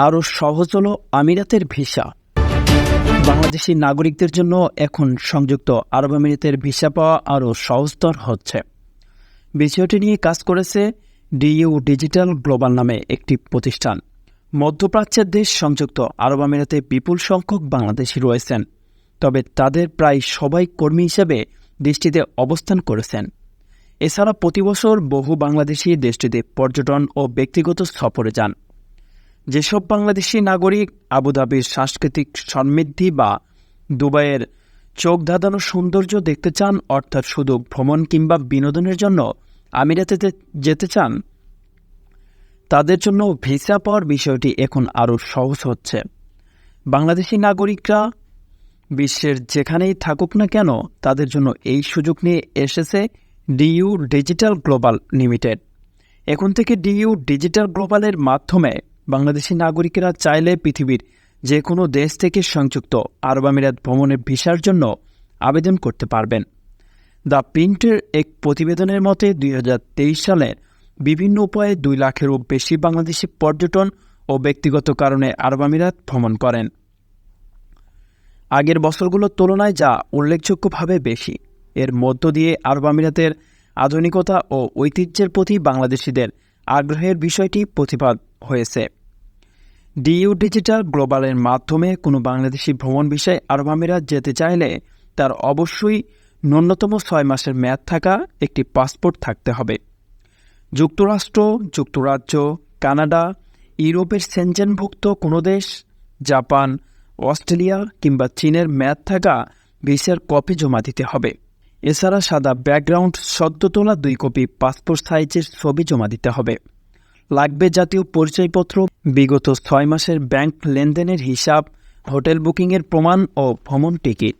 আরও সহজ হলো আমিরাতের ভিসা। বাংলাদেশি নাগরিকদের জন্য এখন সংযুক্ত আরব আমিরাতের ভিসা পাওয়া আরও সহজতর হচ্ছে। বিষয়টি নিয়ে কাজ করেছে ডিইউ ডিজিটাল গ্লোবাল নামে একটি প্রতিষ্ঠান। মধ্যপ্রাচ্যের দেশ সংযুক্ত আরব আমিরাতে বিপুল সংখ্যক বাংলাদেশি রয়েছেন, তবে তাদের প্রায় সবাই কর্মী হিসেবে দেশটিতে অবস্থান করেছেন। এছাড়া প্রতিবছর বহু বাংলাদেশি দেশটিতে পর্যটন ও ব্যক্তিগত সফরে যান। যেসব বাংলাদেশি নাগরিক আবুধাবির সাংস্কৃতিক সমৃদ্ধি বা দুবাইয়ের চোখ ধাঁধানো সৌন্দর্য দেখতে চান, অর্থাৎ শুধু ভ্রমণ কিংবা বিনোদনের জন্য আমিরাতে যেতে চান, তাদের জন্য ভিসা পাওয়ার বিষয়টি এখন আরও সহজ হচ্ছে। বাংলাদেশি নাগরিকরা বিশ্বের যেখানেই থাকুক না কেন, তাদের জন্য এই সুযোগ নিয়ে এসেছে ডিইউ ডিজিটাল গ্লোবাল লিমিটেড। এখন থেকে ডিইউ ডিজিটাল গ্লোবালের মাধ্যমে বাংলাদেশি নাগরিকেরা চাইলে পৃথিবীর যে কোনো দেশ থেকে সংযুক্ত আরব আমিরাত ভ্রমণের ভিসার জন্য আবেদন করতে পারবেন। দ্য প্রিন্টের এক প্রতিবেদনের মতে 2023 সালে বিভিন্ন উপায়ে 2 লাখেরও বেশি বাংলাদেশি পর্যটন ও ব্যক্তিগত কারণে আরব আমিরাত ভ্রমণ করেন। আগের বছরগুলোর তুলনায় যা উল্লেখযোগ্যভাবে বেশি। এর মধ্য দিয়ে আরব আমিরাতের আধুনিকতা ও ঐতিহ্যের প্রতি বাংলাদেশিদের আগ্রহের বিষয়টি প্রতিপাদ হয়েছে। ডিইউ ডিজিটাল গ্লোবালের মাধ্যমে কোনো বাংলাদেশি ভ্রমণ বিষয়ে আরব আমিরাত যেতে চাইলে তার অবশ্যই ন্যূনতম 6 মাসের মেয়াদ থাকা একটি পাসপোর্ট থাকতে হবে। যুক্তরাষ্ট্র, যুক্তরাজ্য, কানাডা, ইউরোপের সেনজেনভুক্ত কোনো দেশ, জাপান, অস্ট্রেলিয়া কিংবা চীনের মেয়াদ থাকা ভিসার কপি জমা দিতে হবে। এছাড়া সাদা ব্যাকগ্রাউন্ড সদ্য তোলা 2 কপি পাসপোর্ট সাইজের ছবি জমা দিতে হবে। লাগবে জাতীয় পরিচয়পত্র, বিগত 6 মাসের ব্যাংক লেনদেনের হিসাব, হোটেল বুকিংয়ের প্রমাণ ও ভ্রমণ টিকিট।